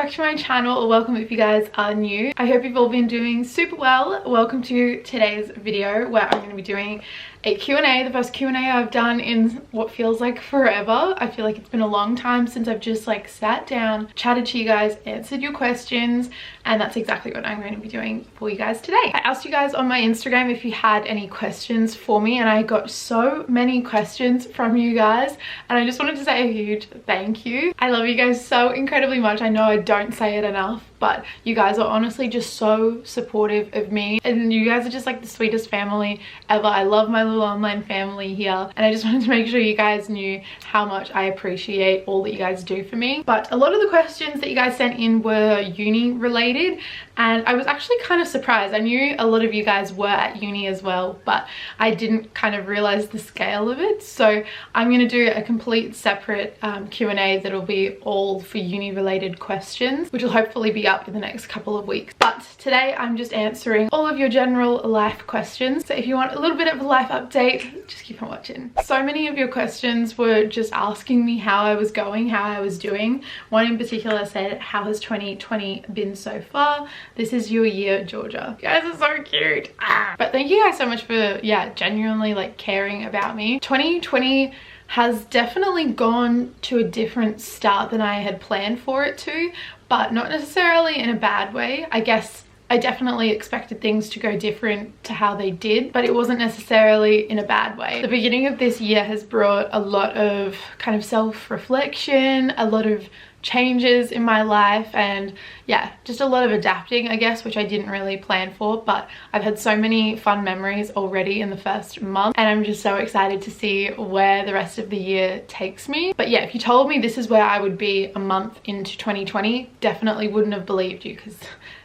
back to my channel, or welcome if you guys are new. I hope you've all been doing super well. Welcome to today's video where I'm going to be doing a Q&A, the first Q&A I've done in what feels like forever. I feel like it's been a long time since I've just like sat down, chatted to you guys, answered your questions, and that's exactly what I'm going to be doing for you guys today. I asked you guys on my Instagram if you had any questions for me, and I got so many questions from you guys, and I just wanted to say a huge thank you. I love you guys so incredibly much. I know I don't say it enough, but you guys are honestly just so supportive of me, and you guys are just like the sweetest family ever. I love my little online family here, and I just wanted to make sure you guys knew how much I appreciate all that you guys do for me. But a lot of the questions that you guys sent in were uni related, and I was actually kind of surprised. I knew a lot of you guys were at uni as well, but I didn't kind of realize the scale of it. So I'm going to do a complete separate Q&A that'll be all for uni related questions, which will hopefully be up in the next couple of weeks. But today I'm just answering all of your general life questions. So if you want a little bit of a life update, just keep on watching. So many of your questions were just asking me how I was going, how I was doing. One in particular said, how has 2020 been so far? This is your year, Georgia. You guys are so cute. But thank you guys so much for, yeah, genuinely like caring about me. 2020 has definitely gone to a different start than I had planned for it to, but not necessarily in a bad way. I guess I definitely expected things to go different to how they did, but it wasn't necessarily in a bad way. The beginning of this year has brought a lot of kind of self-reflection, a lot of changes in my life, and yeah, just a lot of adapting, I guess, which I didn't really plan for. But I've had so many fun memories already in the first month, and I'm just so excited to see where the rest of the year takes me. But yeah, if you told me this is where I would be a month into 2020, definitely wouldn't have believed you, because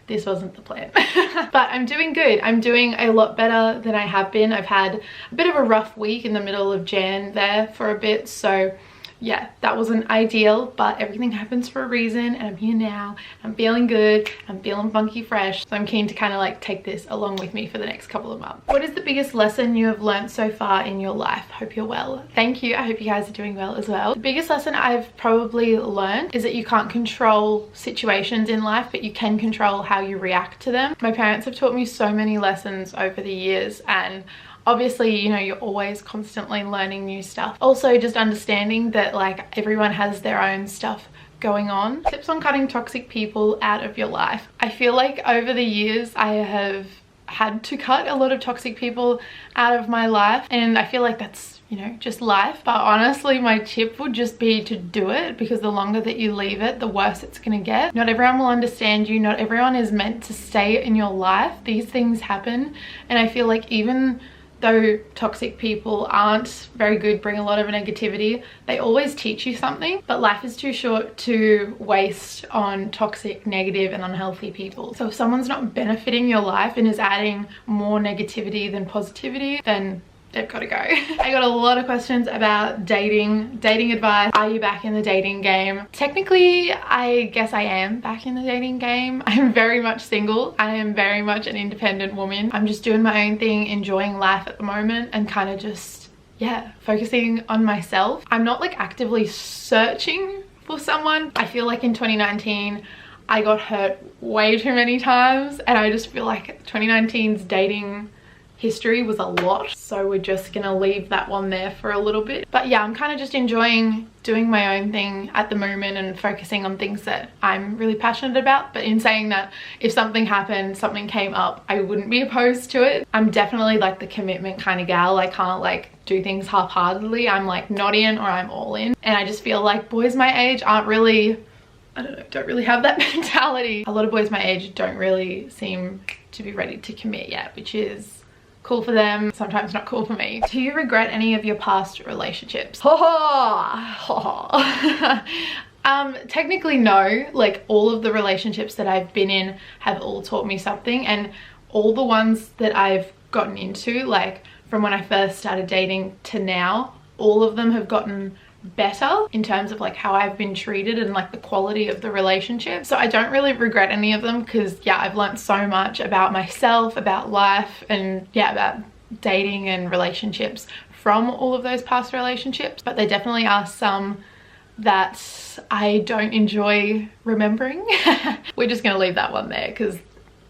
this wasn't the plan. But I'm doing good. I'm doing a lot better than I have been. I've had a bit of a rough week in the middle of Jan there for a bit, so yeah, that wasn't ideal, but everything happens for a reason, and I'm here now. I'm feeling good. I'm feeling funky fresh. So I'm keen to kind of like take this along with me for the next couple of months. What is the biggest lesson you have learned so far in your life? Hope you're well. Thank you. I hope you guys are doing well as well. The biggest lesson I've probably learned is that you can't control situations in life, but you can control how you react to them. My parents have taught me so many lessons over the years, and obviously, you know, you're always constantly learning new stuff. Also, just understanding that like everyone has their own stuff going on. Tips on cutting toxic people out of your life. I feel like over the years I have had to cut a lot of toxic people out of my life, and I feel like that's, you know, just life. But honestly, my tip would just be to do it, because the longer that you leave it, the worse it's gonna get. Not everyone will understand you. Not everyone is meant to stay in your life. These things happen, and I feel like even though toxic people aren't very good, bring a lot of negativity, they always teach you something. But life is too short to waste on toxic, negative and unhealthy people. So if someone's not benefiting your life and is adding more negativity than positivity, then they've got to go. I got a lot of questions about dating advice. Are you back in the dating game? Technically, I guess I am back in the dating game. I'm very much single. I am very much an independent woman. I'm just doing my own thing, enjoying life at the moment, and kind of just, yeah, focusing on myself. I'm not like actively searching for someone. I feel like in 2019, I got hurt way too many times, and I just feel like 2019's dating history was a lot, so we're just gonna leave that one there for a little bit. But yeah, I'm kind of just enjoying doing my own thing at the moment and focusing on things that I'm really passionate about. But in saying that, if something happened, something came up, I wouldn't be opposed to it. I'm definitely like the commitment kind of gal. I can't like do things half-heartedly. I'm like not in or I'm all in, and I just feel like boys my age aren't really, I don't know, don't really have that mentality. A lot of boys my age don't really seem to be ready to commit yet, which is cool for them, sometimes not cool for me. Do you regret any of your past relationships? Technically no. Like all of the relationships that I've been in have all taught me something, and all the ones that I've gotten into, like from when I first started dating to now, all of them have gotten better in terms of like how I've been treated and like the quality of the relationship. So I don't really regret any of them, because yeah, I've learned so much about myself, about life, and yeah, about dating and relationships from all of those past relationships. But there definitely are some that I don't enjoy remembering. We're just gonna leave that one there because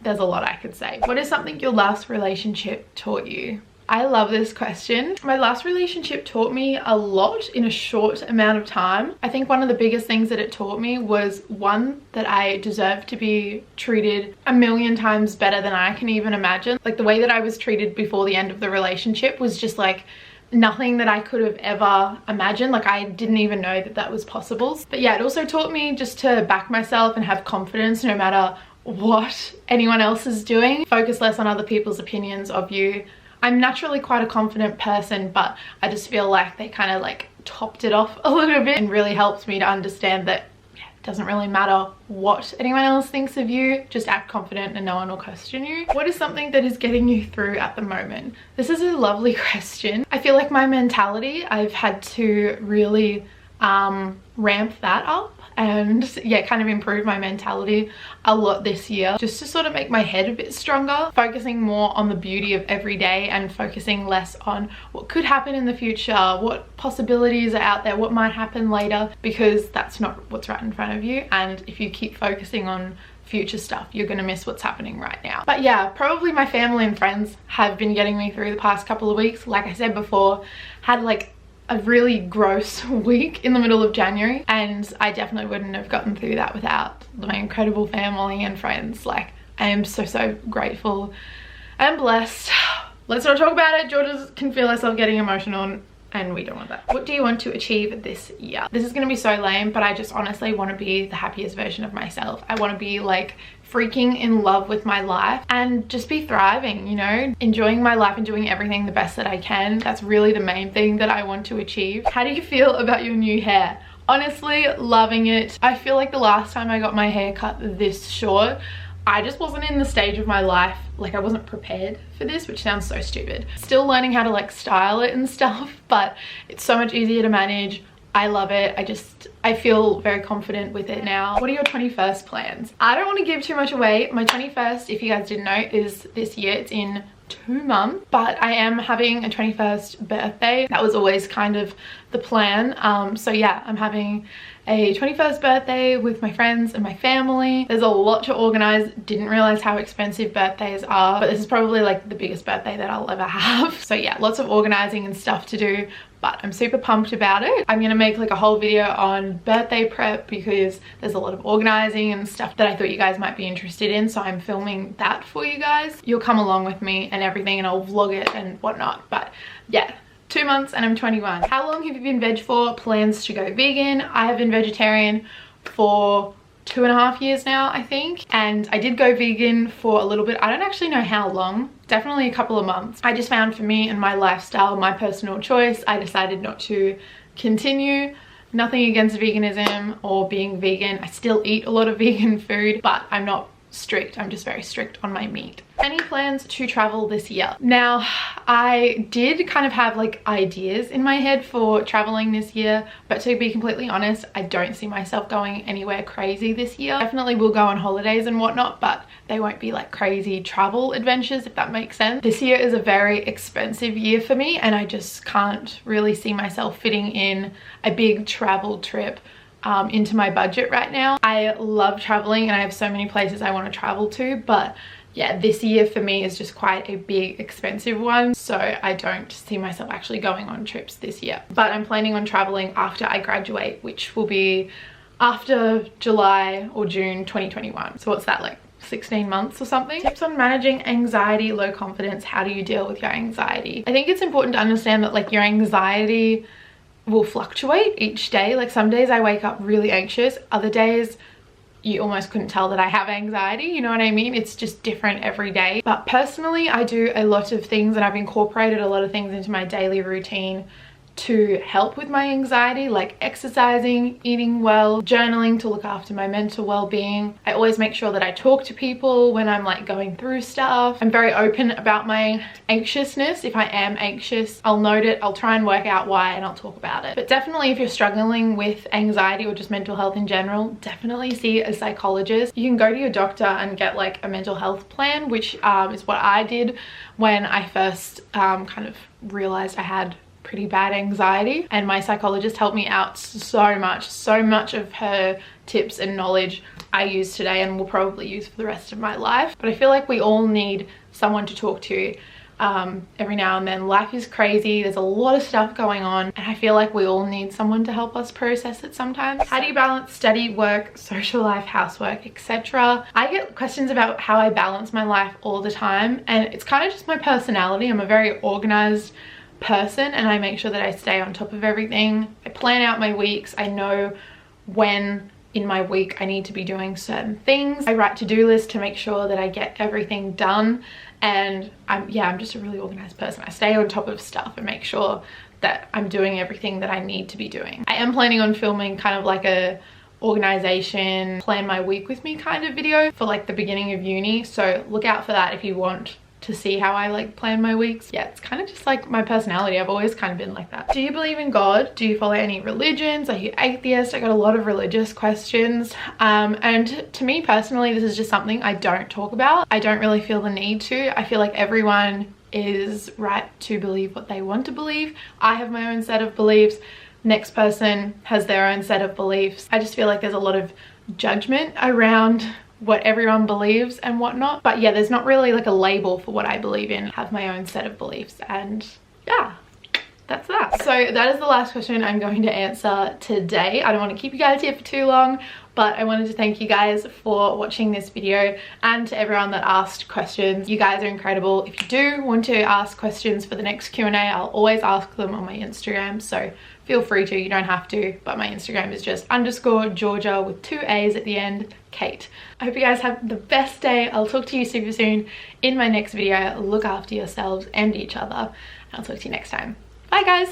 there's a lot I could say. What is something your last relationship taught you? I love this question. My last relationship taught me a lot in a short amount of time. I think one of the biggest things that it taught me was, one, that I deserve to be treated a million times better than I can even imagine. Like, the way that I was treated before the end of the relationship was just like nothing that I could have ever imagined. Like, I didn't even know that that was possible. But yeah, it also taught me just to back myself and have confidence no matter what anyone else is doing. Focus less on other people's opinions of you. I'm naturally quite a confident person, but I just feel like they kind of like topped it off a little bit and really helped me to understand that it doesn't really matter what anyone else thinks of you, just act confident and no one will question you. What is something that is getting you through at the moment? This is a lovely question. I feel like my mentality, I've had to really ramp that up and yeah, kind of improve my mentality a lot this year, just to sort of make my head a bit stronger, focusing more on the beauty of every day and focusing less on what could happen in the future, what possibilities are out there, what might happen later, because that's not what's right in front of you. And if you keep focusing on future stuff, you're gonna miss what's happening right now. But yeah, probably my family and friends have been getting me through the past couple of weeks. Like I said before, had like a really gross week in the middle of January, and I definitely wouldn't have gotten through that without my incredible family and friends. Like, I am so grateful and blessed. Let's not talk about it. Georgia can feel herself getting emotional and we don't want that. What do you want to achieve this year? This is gonna be so lame, but I just honestly want to be the happiest version of myself. I want to be like freaking in love with my life and just be thriving, you know, enjoying my life and doing everything the best that I can. That's really the main thing that I want to achieve. How do you feel about your new hair? Honestly, loving it. I feel like the last time I got my hair cut this short, I just wasn't in the stage of my life, like I wasn't prepared for this, which sounds so stupid. Still learning how to like style it and stuff, but it's so much easier to manage. I love it. I feel very confident with it now. What are your 21st plans? I don't want to give too much away. My 21st, if you guys didn't know, is this year. It's in 2 months, but I am having a 21st birthday. That was always kind of the plan. So yeah, I'm having a 21st birthday with my friends and my family. There's a lot to organize. Didn't realize how expensive birthdays are, but this is probably like the biggest birthday that I'll ever have. So yeah, lots of organizing and stuff to do, but I'm super pumped about it. I'm gonna make like a whole video on birthday prep because there's a lot of organizing and stuff that I thought you guys might be interested in, so I'm filming that for you guys. You'll come along with me and everything and I'll vlog it and whatnot. But yeah, 2 months and I'm 21. How long have you been veg for? Plans to go vegan? I have been vegetarian for 2.5 years now, I think, and I did go vegan for a little bit. I don't actually know how long, definitely a couple of months. I just found for me and my lifestyle, my personal choice, I decided not to continue. Nothing against veganism or being vegan. I still eat a lot of vegan food, but I'm not strict. I'm just very strict on my meat. Any plans to travel this year? Now, I did kind of have like ideas in my head for traveling this year, but to be completely honest, I don't see myself going anywhere crazy this year. Definitely will go on holidays and whatnot, but they won't be like crazy travel adventures, if that makes sense. This year is a very expensive year for me, and I just can't really see myself fitting in a big travel trip into my budget right now. I love traveling and I have so many places I want to travel to, but yeah, this year for me is just quite a big expensive one, so I don't see myself actually going on trips this year. But I'm planning on traveling after I graduate, which will be after July or June 2021. So what's that, like 16 months or something? Tips on managing anxiety, low confidence. How do you deal with your anxiety? I think it's important to understand that like your anxiety will fluctuate each day. Like some days I wake up really anxious, other days you almost couldn't tell that I have anxiety, you know what I mean? It's just different every day. But personally, I do a lot of things and I've incorporated a lot of things into my daily routine to help with my anxiety, like exercising, eating well, journaling to look after my mental well-being. I always make sure that I talk to people when I'm like going through stuff. I'm very open about my anxiousness. If I am anxious, I'll note it, I'll try and work out why, and I'll talk about it. But definitely if you're struggling with anxiety or just mental health in general, definitely see a psychologist. You can go to your doctor and get like a mental health plan, which is what I did when I first kind of realized I had pretty bad anxiety, and my psychologist helped me out so much of her tips and knowledge I use today and will probably use for the rest of my life. But I feel like we all need someone to talk to every now and then. Life is crazy, there's a lot of stuff going on, and I feel like we all need someone to help us process it sometimes. How do you balance study, work, social life, housework, etc.? I get questions about how I balance my life all the time, and it's kind of just my personality. I'm a very organized person, and I make sure that I stay on top of everything. I plan out my weeks. I know when in my week I need to be doing certain things. I write to-do lists to make sure that I get everything done, and I'm just a really organized person. I stay on top of stuff and make sure that I'm doing everything that I need to be doing. I am planning on filming kind of like a organization, plan my week with me kind of video for like the beginning of uni, so look out for that if you want to see how I like plan my weeks. Yeah, it's kind of just like my personality. I've always kind of been like that. Do you believe in God? Do you follow any religions? Are you atheist? I got a lot of religious questions, and to me personally, this is just something I don't talk about. I don't really feel the need to. I feel like everyone is right to believe what they want to believe. I have my own set of beliefs. Next person has their own set of beliefs. I just feel like there's a lot of judgment around what everyone believes and whatnot. But yeah, there's not really like a label for what I believe in. I have my own set of beliefs, and yeah, that's that. So that is the last question I'm going to answer today. I don't want to keep you guys here for too long, but I wanted to thank you guys for watching this video, and to everyone that asked questions. You guys are incredible. If you do want to ask questions for the next Q&A, I'll always ask them on my Instagram, so feel free to. You don't have to, but my Instagram is just _Georgia with 2 A's at the end, Kate. I hope you guys have the best day. I'll talk to you super soon in my next video. Look after yourselves and each other. I'll talk to you next time. Bye guys.